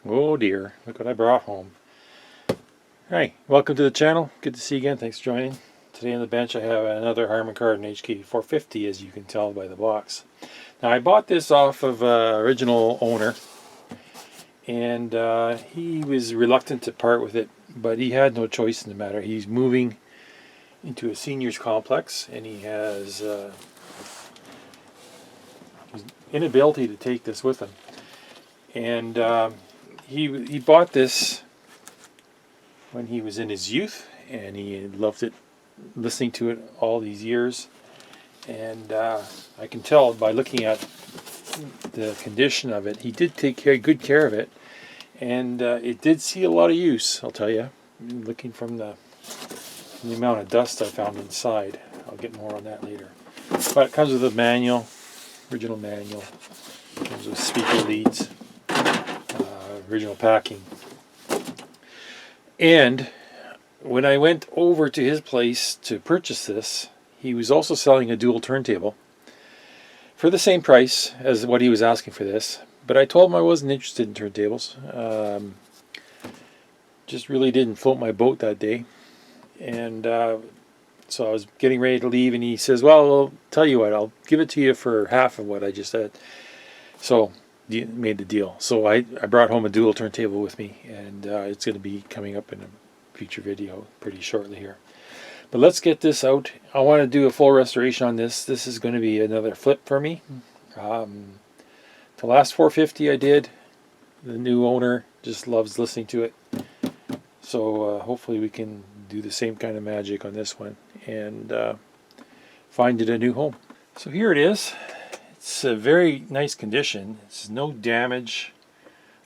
Oh dear, look what I brought home. Hi, welcome to the channel. Good to see you again. Thanks for joining. Today on the bench I have another Harman Kardon hk450, as you can tell by the box. Now I bought this off of original owner, and he was reluctant to part with it, but he had no choice in the matter. He's moving into a seniors complex, and he has his inability to take this with him. And he bought this when he was in his youth, and he loved it, listening to it all these years. And I can tell by looking at the condition of it, he did take good care of it, and it did see a lot of use, I'll tell you. Looking from the amount of dust I found inside. I'll get more on that later. But it comes with a manual, original manual. It comes with speaker leads, original packing. And when I went over to his place to purchase this, he was also selling a dual turntable for the same price as what he was asking for this. But I told him I wasn't interested in turntables. Just really didn't float my boat that day. And so I was getting ready to leave, and he says, well, I'll tell you what, I'll give it to you for half of what I just said. So made the deal. So I brought home a dual turntable with me, and it's going to be coming up in a future video pretty shortly here. But let's get this out. I want to do a full restoration on this. This is going to be another flip for me. The last 450 I did, the new owner just loves listening to it. So hopefully we can do the same kind of magic on this one and find it a new home. So here it is. It's a very nice condition. It's no damage.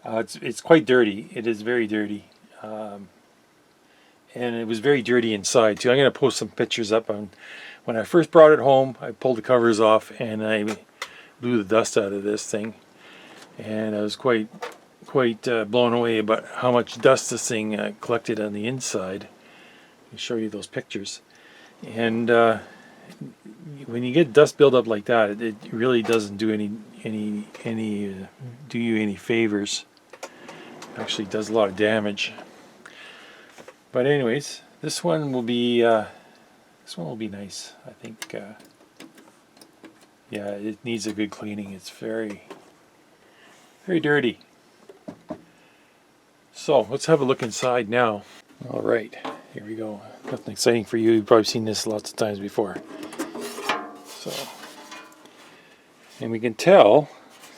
It's quite dirty. It is very dirty. And it was very dirty inside too. I'm going to post some pictures up on when I first brought it home. I pulled the covers off and I blew the dust out of this thing, and I was quite blown away about how much dust this thing collected on the inside. I'll show you those pictures. And when you get dust buildup like that, it really doesn't do do you any favors. It actually does a lot of damage. But anyways, this one will be nice. I think. Yeah, it needs a good cleaning. It's very dirty. So let's have a look inside now. All right, here we go. Nothing exciting for you. You've probably seen this lots of times before. So, and we can tell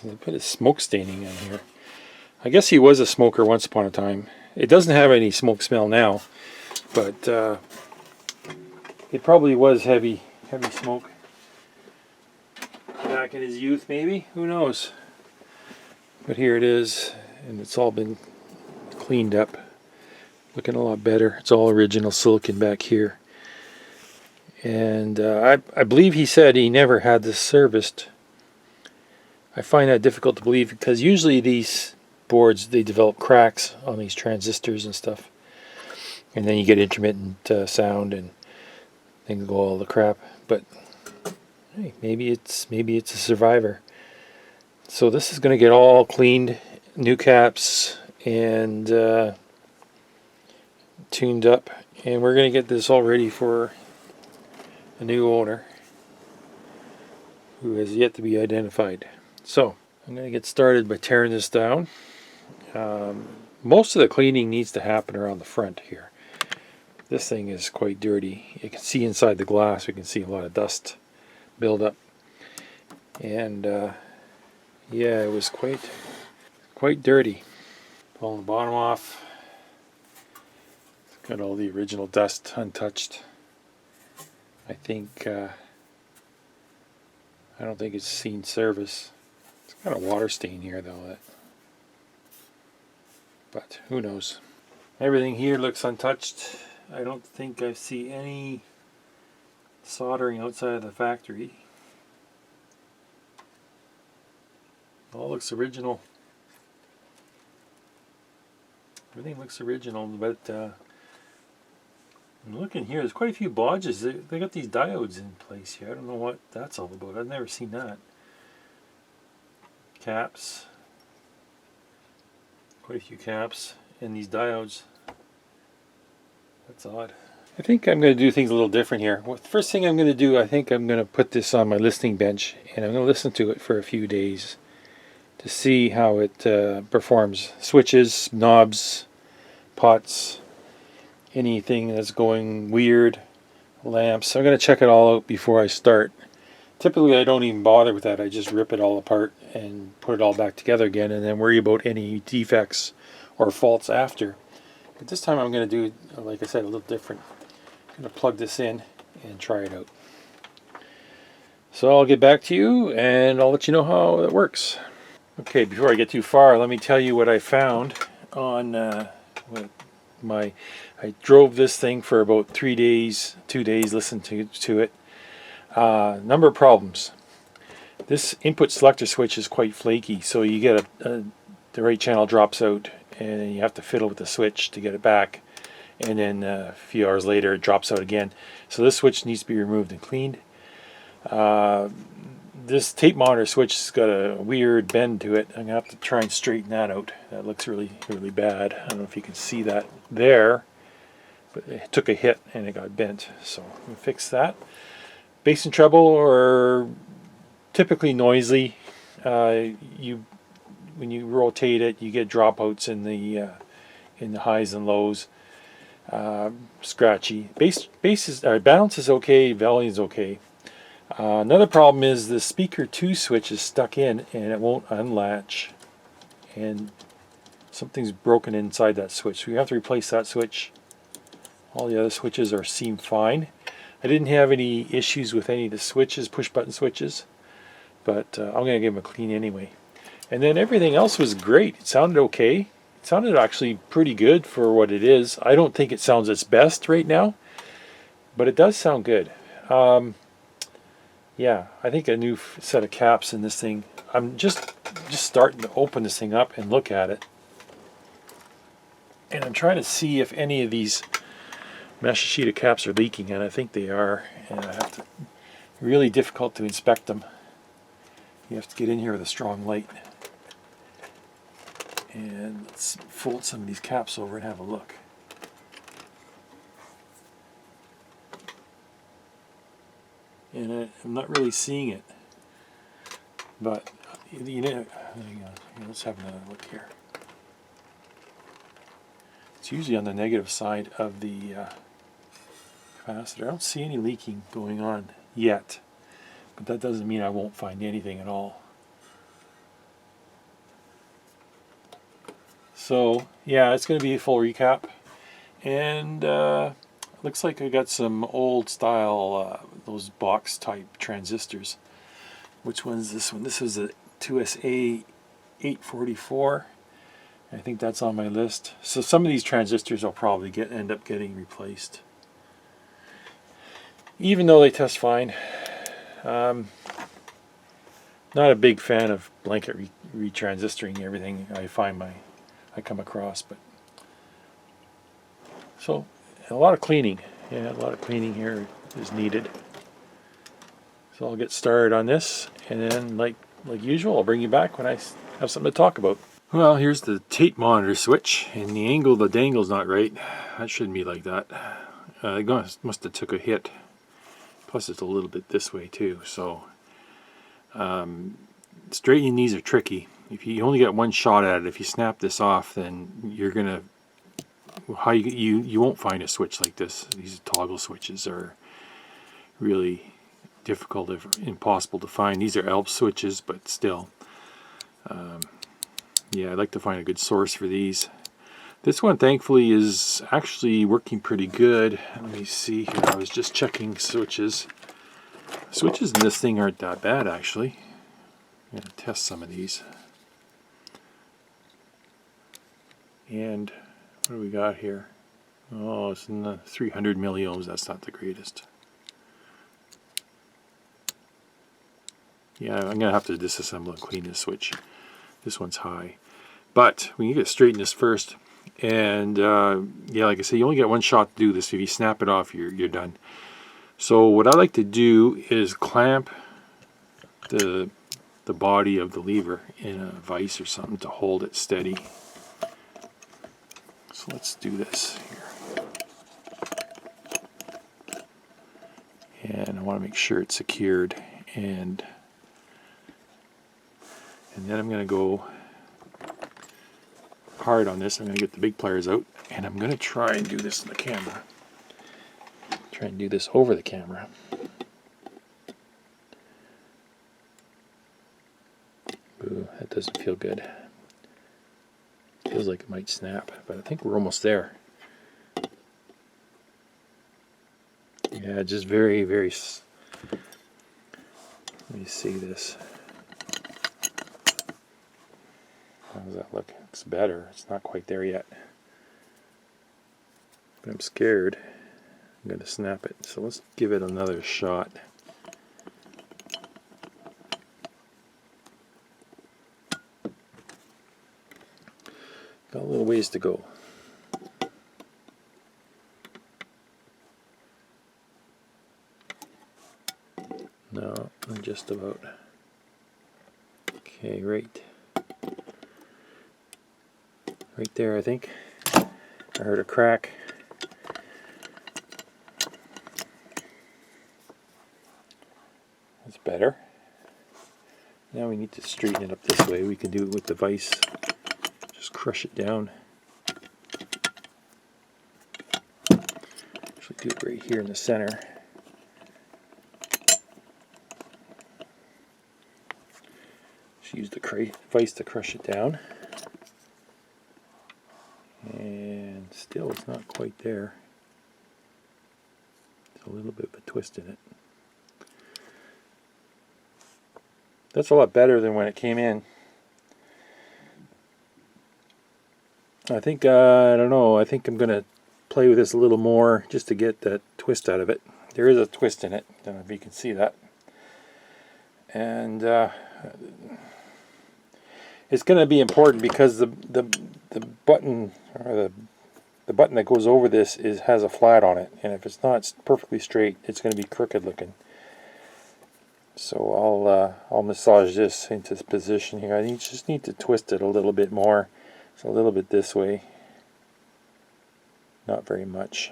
there's a bit of smoke staining on here. I guess he was a smoker once upon a time. It doesn't have any smoke smell now, but it probably was heavy smoke back in his youth, maybe. Who knows? But here it is, and it's all been cleaned up. Looking a lot better. It's all original silicon back here. And I believe he said he never had this serviced. I find that difficult to believe because usually these boards, they develop cracks on these transistors and stuff, and then you get intermittent sound and things go all the crap. But hey, maybe it's a survivor. So this is going to get all cleaned, new caps, and tuned up, and we're going to get this all ready for a new owner who has yet to be identified. So I'm going to get started by tearing this down. Most of the cleaning needs to happen around the front here. This thing is quite dirty. You can see inside the glass, we can see a lot of dust build up. And yeah, it was quite dirty. Pulling the bottom off. Got all the original dust untouched. I don't think it's seen service. It's got a water stain here though, but who knows. Everything here looks untouched. I don't think I see any soldering outside of the factory. All looks original. Everything looks original, but I'm looking here, there's quite a few bodges. They got these diodes in place here. I don't know what that's all about. I've never seen that. Caps. Quite a few caps in these diodes. That's odd. I think I'm going to do things a little different here. Well, the first thing I'm going to do, I think I'm going to put this on my listening bench and I'm going to listen to it for a few days to see how it performs. Switches, knobs, pots, anything that's going weird, lamps. I'm going to check it all out before I start. Typically I don't even bother with that. I just rip it all apart and put it all back together again and then worry about any defects or faults after. But this time I'm going to do, like I said, a little different. I'm going to plug this in and try it out. So I'll get back to you and I'll let you know how it works. Okay, before I get too far, let me tell you what I found on I drove this thing for about 3 days, 2 days, listened to it. Number of problems. This input selector switch is quite flaky, so you get the right channel drops out and you have to fiddle with the switch to get it back, and then a few hours later it drops out again. So this switch needs to be removed and cleaned. This tape monitor switch has got a weird bend to it. I'm going to have to try and straighten that out. That looks really, really bad. I don't know if you can see that there, but it took a hit and it got bent. So I'm going to fix that. Bass and treble are typically noisy. When you rotate it, you get dropouts in the highs and lows. Scratchy. Balance is okay. Volume is okay. Another problem is the speaker 2 switch is stuck in and it won't unlatch, and something's broken inside that switch. So we have to replace that switch. All the other switches seem fine. I didn't have any issues with any of the switches, push button switches, but I'm going to give them a clean anyway. And then everything else was great. It sounded okay. It sounded actually pretty good for what it is. I don't think it sounds its best right now, but it does sound good. Yeah, I think a new set of caps in this thing. I'm just starting to open this thing up and look at it. And I'm trying to see if any of these Mashishita caps are leaking, and I think they are. And I have to, really difficult to inspect them. You have to get in here with a strong light. And let's fold some of these caps over and have a look. And I'm not really seeing it, but you know, let's have another look here. It's usually on the negative side of the capacitor. I don't see any leaking going on yet, but that doesn't mean I won't find anything at all. So yeah, it's going to be a full recap, and looks like I got some old style those box type transistors. Which one's this one? This is a 2SA844. I think that's on my list. So some of these transistors will probably end up getting replaced, even though they test fine. Not a big fan of blanket retransistoring everything I come across, but so a lot of cleaning. Yeah, a lot of cleaning here is needed. So I'll get started on this, and then like usual, I'll bring you back when I have something to talk about. Well, here's the tape monitor switch, and the dangle's not right. That shouldn't be like that. It must have took a hit. Plus it's a little bit this way too, so straightening these are tricky. If you only get one shot at it, if you snap this off, then you're gonna you won't find a switch like this. These toggle switches are really difficult, if impossible to find. These are ALP switches, but still. Yeah, I'd like to find a good source for these. This one, thankfully, is actually working pretty good. Let me see here. I was just checking switches. Switches in this thing aren't that bad, actually. I'm going to test some of these. And what do we got here? Oh, it's in the 300 milliohms. That's not the greatest. Yeah, I'm going to have to disassemble and clean this switch. This one's high. But we need to straighten this first. And yeah, like I say, you only get one shot to do this. If you snap it off, you're done. So what I like to do is clamp the body of the lever in a vise or something to hold it steady. So let's do this here. And I want to make sure it's secured, and then I'm going to go hard on this. I'm going to get the big pliers out, and I'm going to try and do this on the camera. Try and do this over the camera. Ooh, that doesn't feel good. Feels like it might snap, but I think we're almost there. Yeah, just very, very. Let me see this. How does that look? Looks better. It's not quite there yet. But I'm scared I'm going to snap it. So let's give it another shot. Got a little ways to go. No, I'm just about. Okay, right there, I think. I heard a crack. That's better. Now we need to straighten it up this way. We can do it with the vise. Just crush it down. Actually do it right here in the center. Just use the vise to crush it down. And still it's not quite there. There's a little bit of a twist in it. That's a lot better than when it came in. I think, I don't know, I think I'm going to play with this a little more just to get that twist out of it. There is a twist in it, I don't know if you can see that. And it's going to be important because the button, or the button that goes over this has a flat on it, and if it's not perfectly straight, it's going to be crooked looking. So I'll massage this into this position here. I just need to twist it a little bit more. So a little bit this way, not very much.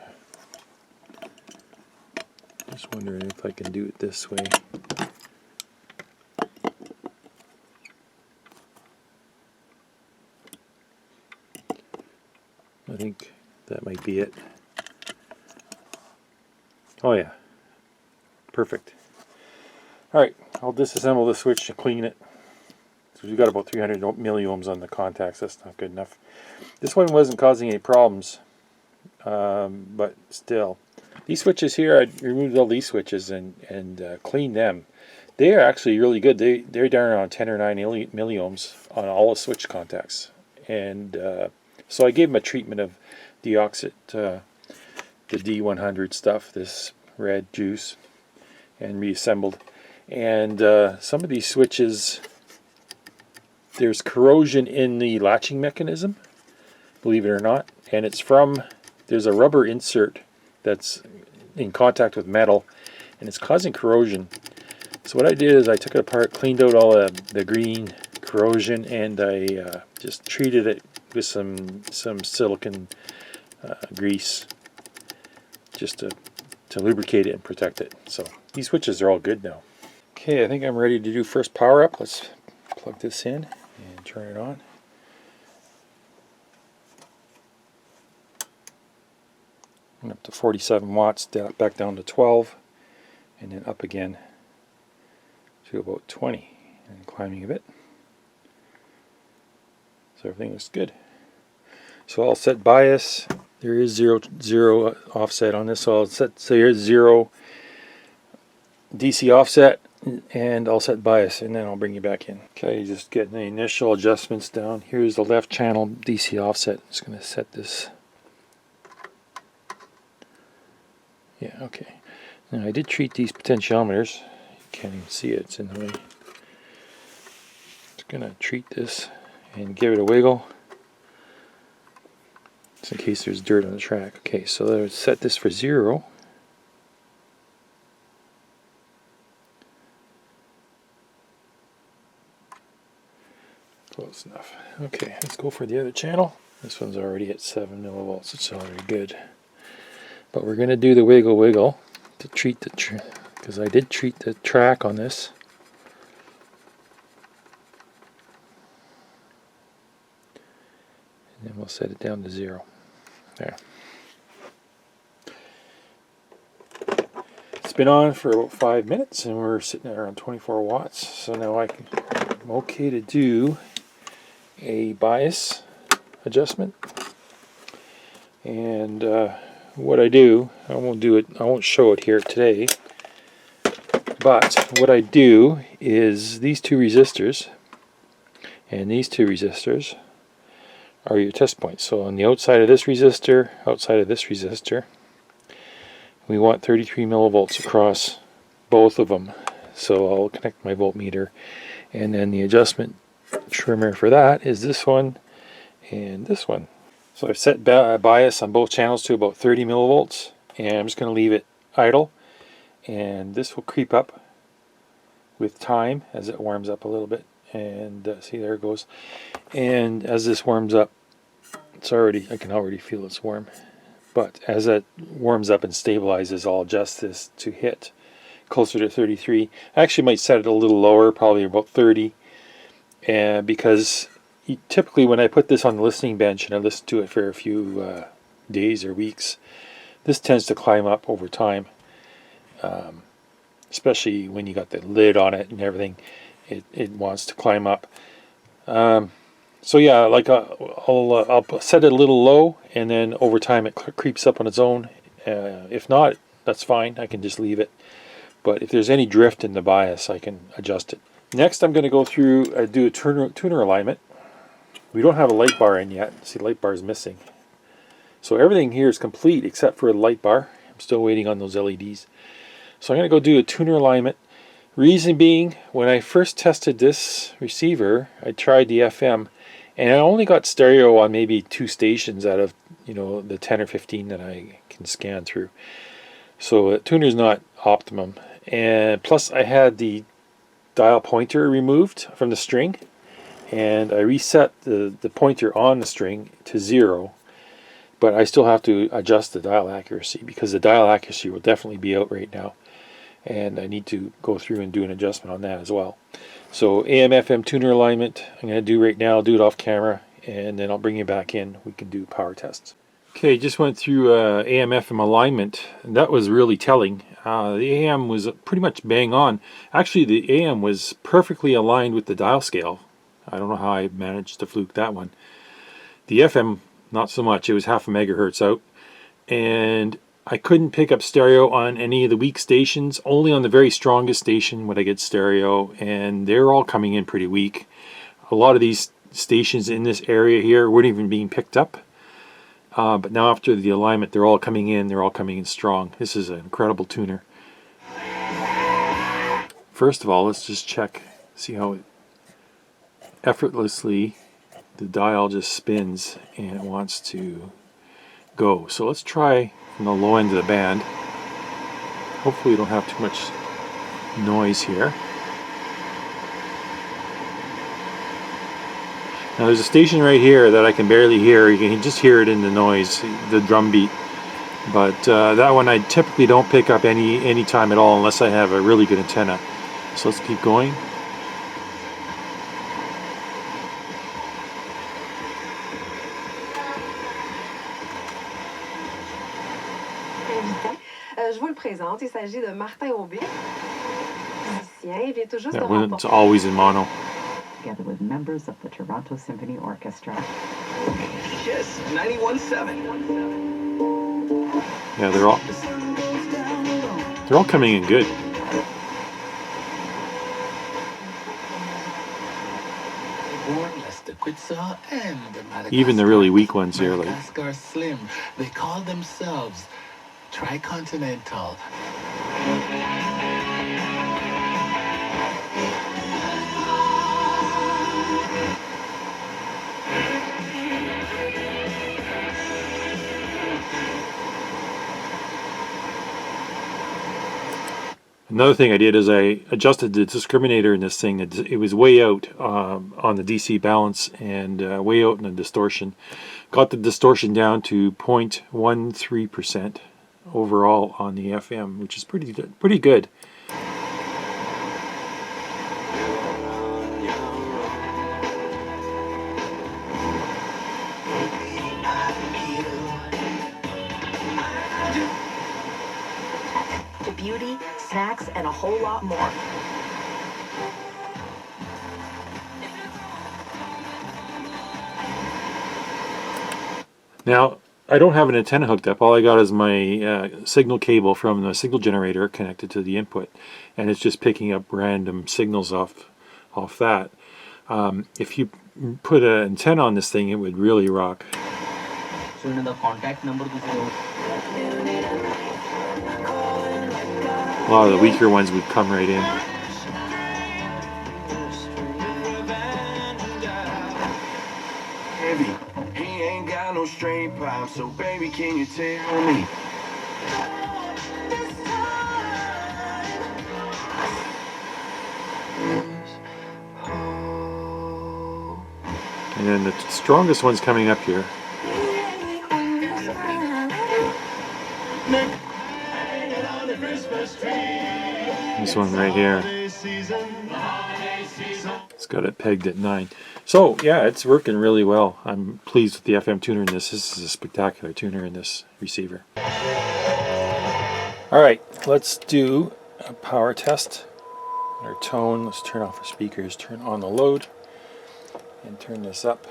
Just wondering if I can do it this way. I think that might be it. Oh yeah, perfect. Alright, I'll disassemble the switch and clean it. So we've got about 300 milliohms on the contacts. That's not good enough. This one wasn't causing any problems, but still. These switches here, I removed all these switches and cleaned them. They are actually really good. They're down around 10 or 9 milliohms on all the switch contacts. And so I gave them a treatment of deoxit, the D100 stuff, this red juice, and reassembled. And some of these switches, there's corrosion in the latching mechanism, believe it or not, and it's from, there's a rubber insert that's in contact with metal, and it's causing corrosion. So what I did is I took it apart, cleaned out all the green corrosion, and I just treated it with some silicone grease just to lubricate it and protect it. So these switches are all good now. Okay, I think I'm ready to do first power up. Let's plug this in and turn it on. And up to 47 watts, back down to 12, and then up again to about 20, and climbing a bit. So everything looks good. So I'll set bias. There is zero offset on this, so I'll set, so here's 0 DC offset, and I'll set bias, and then I'll bring you back in. Okay, just getting the initial adjustments down. Here's the left channel DC offset. I'm just going to set this. Yeah, okay. Now I did treat these potentiometers. You can't even see it, it's in the way. Just going to treat this and give it a wiggle, just in case there's dirt on the track. Okay, so let's set this for 0. Close enough. Okay, let's go for the other channel. This one's already at 7 millivolts. It's already good. But we're going to do the wiggle to treat the, because I did treat the track on this. And then we'll set it down to 0. There. It's been on for about 5 minutes and we're sitting at around 24 watts. So now I'm okay to do a bias adjustment. And what I do, I won't show it here today, but what I do is these two resistors and these two resistors are your test points. So on the outside of this resistor, we want 33 millivolts across both of them. So I'll connect my voltmeter, and then the adjustment trimmer for that is this one and this one. So I've set bias on both channels to about 30 millivolts, and I'm just going to leave it idle, and this will creep up with time as it warms up a little bit. And see, there it goes. And as this warms up, I can already feel it's warm. But as it warms up and stabilizes, I'll adjust this to hit closer to 33. I actually might set it a little lower, probably about 30, because typically when I put this on the listening bench and I listen to it for a few days or weeks, this tends to climb up over time, especially when you got the lid on it and everything. It wants to climb up. So yeah, like I'll set it a little low, and then over time it creeps up on its own. If not, that's fine. I can just leave it. But if there's any drift in the bias, I can adjust it. Next, I'm going to go through do a tuner alignment. We don't have a light bar in yet. See, light bar is missing. So everything here is complete except for a light bar. I'm still waiting on those LEDs. So I'm going to go do a tuner alignment. Reason being, when I first tested this receiver, I tried the FM, and I only got stereo on maybe 2 stations out of, the 10 or 15 that I can scan through. So the tuner's not optimum. And plus I had the dial pointer removed from the string, and I reset the pointer on the string to 0, but I still have to adjust the dial accuracy, because the dial accuracy will definitely be out right now, and I need to go through and do an adjustment on that as well. So AM FM tuner alignment I'm going to do right now. I'll do it off camera, and then I'll bring you back in. We can do power tests. Okay, just went through AM FM alignment, and that was really telling. The AM was pretty much bang on. Actually, the AM was perfectly aligned with the dial scale. I don't know how I managed to fluke that one. The FM, not so much. It was half a megahertz out. And I couldn't pick up stereo on any of the weak stations. Only on the very strongest station would I get stereo. And they're all coming in pretty weak. A lot of these stations in this area here weren't even being picked up. But now after the alignment, they're all coming in. They're all coming in strong. This is an incredible tuner. First of all, let's just check. See how effortlessly the dial just spins and it wants to go. So let's try from the low end of the band. Hopefully we don't have too much noise here. Now there's a station right here that I can barely hear. You can just hear it in the noise, the drum beat. But that one I typically don't pick up any time at all unless I have a really good antenna. So let's keep going. Je vous le présente, il s'agit de Martin Aubé, musicien, il vient tout juste de remporter. It's always in mono. Together with members of the Toronto Symphony Orchestra. Yes, 91.7. Yeah, they're all coming in good. Even the really weak ones here, like Slim, they call themselves Tricontinental. Another thing I did is I adjusted the discriminator in this thing. It was way out on the DC balance and way out in the distortion. got the distortion down to 0.13% overall on the FM, which is pretty good. To beauty, snacks, and a whole lot more. Now, I don't have an antenna hooked up. All I got is my signal cable from the signal generator connected to the input, and it's just picking up random signals off that. If you put an antenna on this thing, it would really rock. So the contact number A lot of the weaker ones would come right in. Heavy, he ain't got no straight pipe, so baby, can you tell me? And then the strongest one's coming up here. This one right here. It's got it pegged at 9. So yeah, it's working really well. I'm pleased with the FM tuner in this. This is a spectacular tuner in this receiver. Alright, let's do a power test. Our tone, let's turn off our speakers, turn on the load, and turn this up.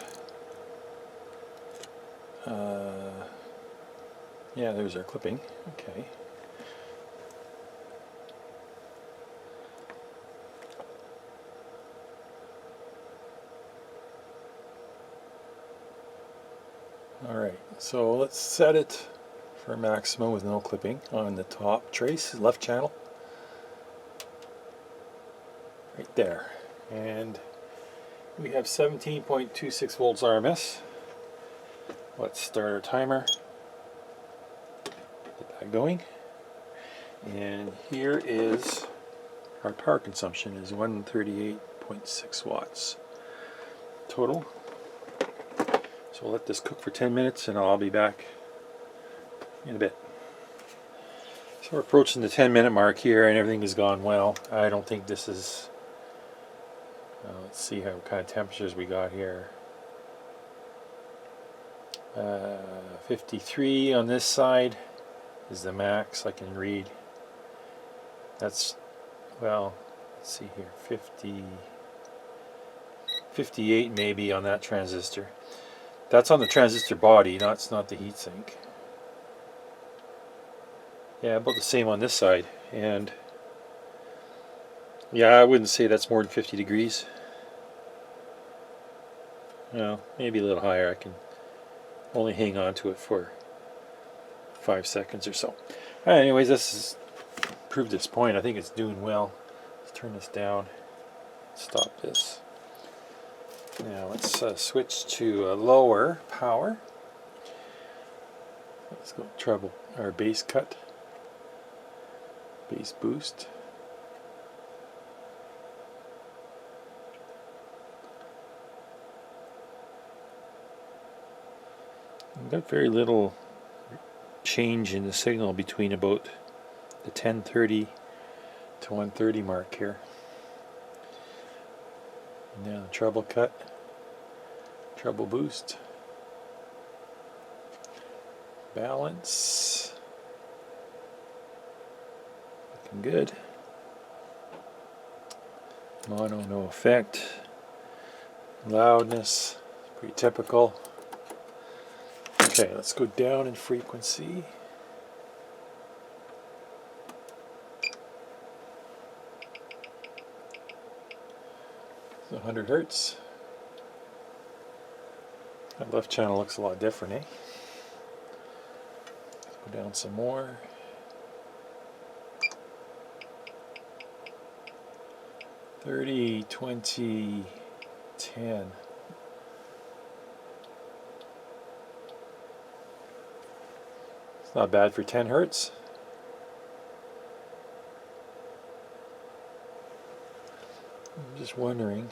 Yeah, there's our clipping. Okay. Alright, so let's set it for maximum with no clipping on the top trace, left channel. Right there. And we have 17.26 volts RMS. Let's start our timer. Get that going. And here is our power consumption is 138.6 watts total. So we'll let this cook for 10 minutes and I'll be back in a bit. So we're approaching the 10-minute mark here and everything has gone well. I don't think this is... let's see what kind of temperatures we got here. 53 on this side is the max I can read. That's, well, let's see here, 58 maybe on that transistor. That's on the transistor body, it's not the heatsink. Yeah, about the same on this side. And yeah, I wouldn't say that's more than 50 degrees. Well, maybe a little higher. I can only hang on to it for 5 seconds or so. Anyways, this is proved this point. I think it's doing well. Let's turn this down. Stop this. Now let's switch to a lower power. Let's go treble or bass cut, bass boost. We've got very little change in the signal between about the 1030 to 130 mark here. And now the treble cut, treble boost, balance, looking good. Mono, no effect. Loudness, pretty typical. Okay, let's go down in frequency. It's 100 hertz. That left channel looks a lot different, eh? Let's go down some more. $30, $20, $10. It's not bad for 10 hertz. I'm just wondering.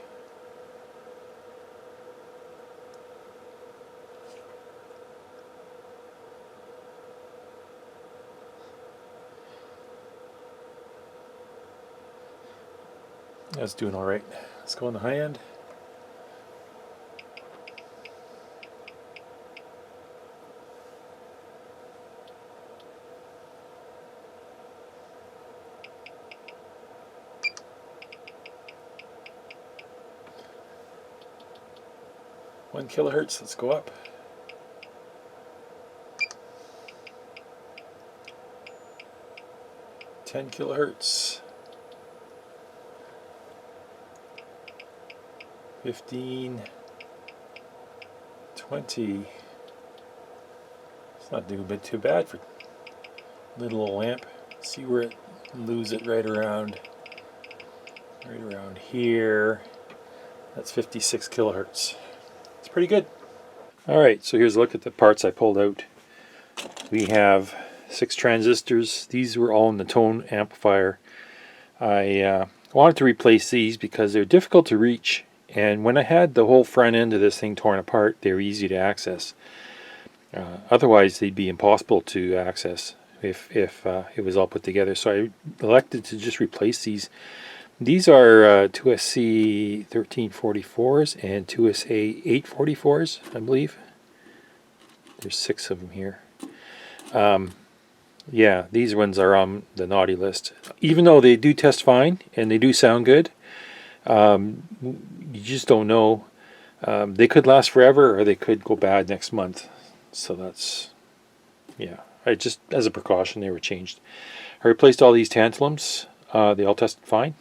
That's doing all right. Let's go on the high end. One kilohertz. Let's go up. Ten kilohertz. 15, 20. It's not doing a bit too bad for a little lamp. See where it lose it right around here. That's 56 kilohertz. It's pretty good. All right, so here's a look at the parts I pulled out. We have 6 transistors. These were all in the tone amplifier. I wanted to replace these because they're difficult to reach, and when I had the whole front end of this thing torn apart, they were easy to access. Otherwise, they'd be impossible to access if it was all put together. So I elected to just replace these. These are 2SC 1344s and 2SA 844s, I believe. There's 6 of them here. Yeah, these ones are on the naughty list. Even though they do test fine and they do sound good, you just don't know. They could last forever or they could go bad next month. So that's, yeah. I just, as a precaution, they were changed. I replaced all these tantalums. They all tested fine.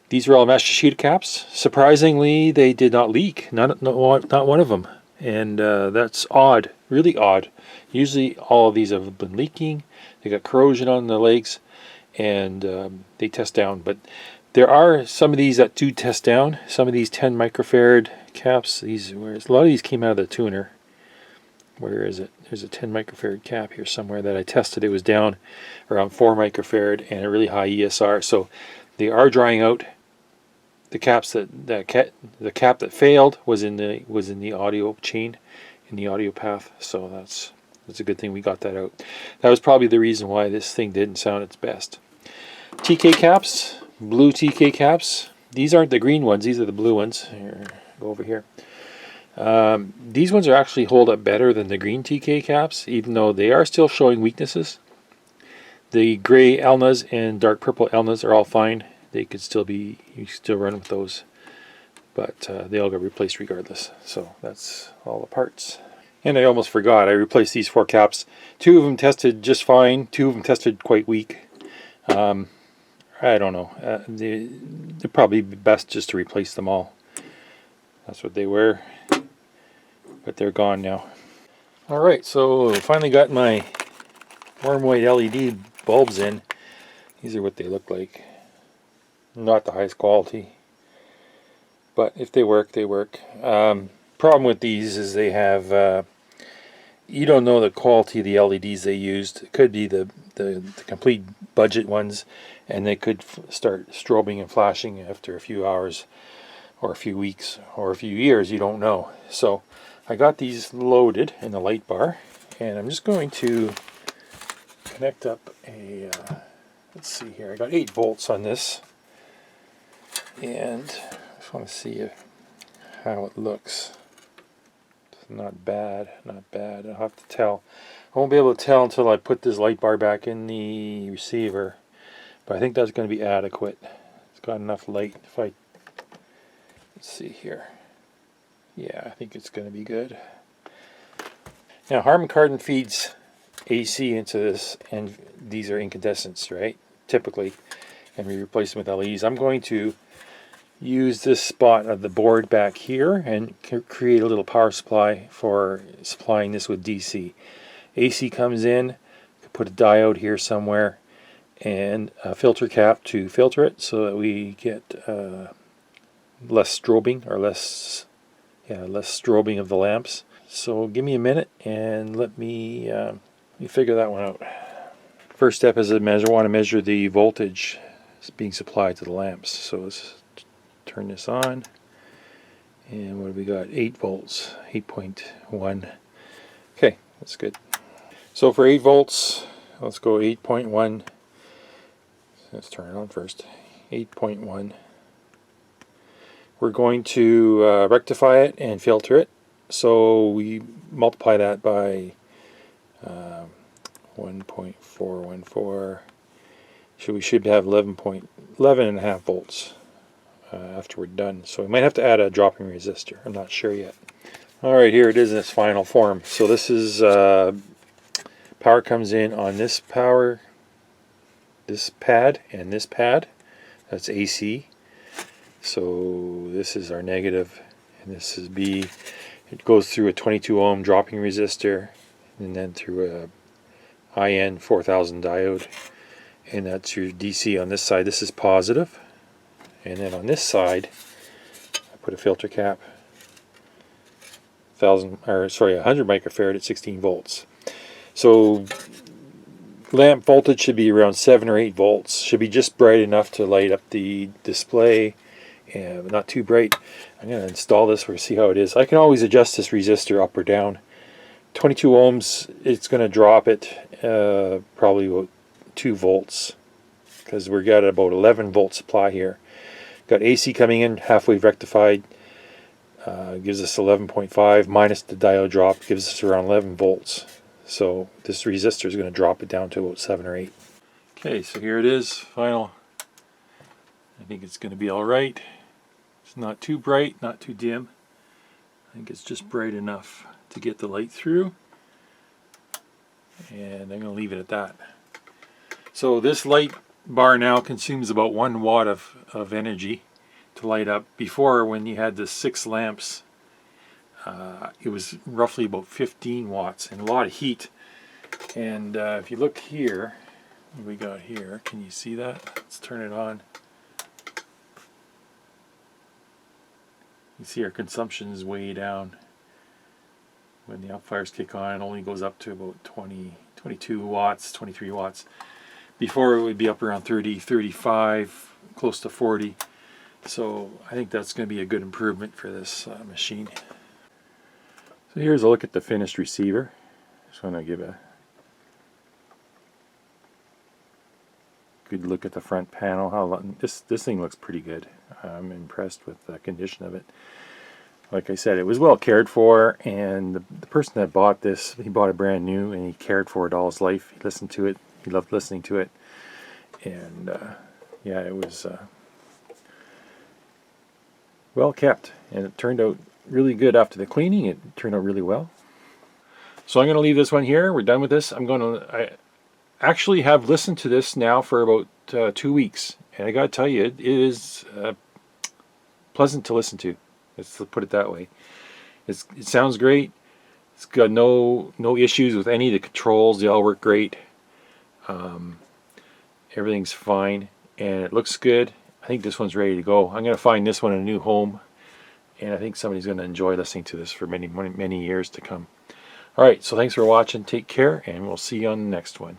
These are all Master Sheet caps. Surprisingly, they did not leak. Not one of them. And that's odd, really odd. Usually all of these have been leaking. They got corrosion on the legs, and they test down. But there are some of these that do test down. Some of these 10 microfarad caps. A lot of these came out of the tuner. Where is it? There's a 10 microfarad cap here somewhere that I tested. It was down around 4 microfarad and a really high ESR. So they are drying out. The caps the cap that failed was in the audio chain, in the audio path. So that's a good thing we got that out. That was probably the reason why this thing didn't sound its best. TK caps, blue TK caps. These aren't the green ones. These are the blue ones. Here, go over here. These ones are actually hold up better than the green TK caps, even though they are still showing weaknesses. The gray Elnas and dark purple Elnas are all fine. They could still be, you still run with those, but they all got replaced regardless. So that's all the parts. And I almost forgot, I replaced these 4 caps. 2 of them tested just fine. 2 of them tested quite weak. I don't know. They'd probably be best just to replace them all. That's what they were, but they're gone now. All right, so finally got my warm white LED bulbs in. These are what they look like. Not the highest quality, but if they work, they work. Problem with these is they have, you don't know the quality of the LEDs they used. It could be the complete budget ones, and they could start strobing and flashing after a few hours, or a few weeks, or a few years. You don't know. So I got these loaded in the light bar, and I'm just going to connect up a, let's see here, I got 8 volts on this. And I just want to see how it looks. It's not bad, not bad. I'll have to tell. I won't be able to tell until I put this light bar back in the receiver. But I think that's going to be adequate. It's got enough light. If I, let's see here. Yeah, I think it's going to be good. Now, Harman Kardon feeds AC into this, and these are incandescents, right? Typically. And we replace them with LEDs. I'm going to use this spot of the board back here and create a little power supply for supplying this with DC. AC comes in, put a diode here somewhere, and a filter cap to filter it so that we get less strobing, or less strobing of the lamps. So give me a minute and let me figure that one out. First step is I want to measure the voltage being supplied to the lamps. So let's turn this on, and what have we got? 8 volts, 8.1. Okay, that's good. So for 8 volts, let's go 8.1. Let's turn it on first. 8.1. we're going to rectify it and filter it. So we multiply that by 1.414. So we should have 11.5 volts after we're done. So we might have to add a dropping resistor. I'm not sure yet. Alright, here it is in its final form. So this is power comes in on this pad and this pad. That's AC. So this is our negative and this is B. It goes through a 22 ohm dropping resistor and then through a IN 4000 diode, and that's your DC on this side. This is positive, and then on this side I put a filter cap, 100 microfarad at 16 volts. So lamp voltage should be around 7 or 8 volts. Should be just bright enough to light up the display, and not too bright. I'm going to install this for see how it is. I can always adjust this resistor up or down. 22 ohms, it's going to drop it probably about 2 volts because we've got about 11 volt supply here. Got AC coming in, halfway rectified, gives us 11.5 minus the diode drop, gives us around 11 volts. So this resistor is going to drop it down to about 7 or 8. Okay, so here it is, final. I think it's going to be alright. It's not too bright, not too dim. I think it's just bright enough to get the light through. And I'm going to leave it at that. So this light bar now consumes about 1 watt of energy to light up. Before, when you had the 6 lamps, it was roughly about 15 watts and a lot of heat. And if you look here, what we got here, can you see that? Let's turn it on. You see our consumption is way down. When the amplifiers kick on, it only goes up to about 22 watts, 23 watts. Before it would be up around 30, 35, close to 40. So I think that's going to be a good improvement for this machine. So here's a look at the finished receiver. Just want to give a good look at the front panel. This thing looks pretty good. I'm impressed with the condition of it. Like I said, it was well cared for, and the person that bought this, he bought it brand new and he cared for it all his life. He listened to it. He loved listening to it. And yeah, it was well kept, and it turned out really good after the cleaning. It turned out really well. So I'm going to leave this one here. We're done with this. I actually have listened to this now for about 2 weeks, and I got to tell you, it is pleasant to listen to. Let's put it that way. It sounds great. It's got no issues with any of the controls. They all work great. Everything's fine, and it looks good. I think this one's ready to go. I'm going to find this one a new home, and I think somebody's going to enjoy listening to this for many years to come. Alright, so thanks for watching. Take care, and we'll see you on the next one.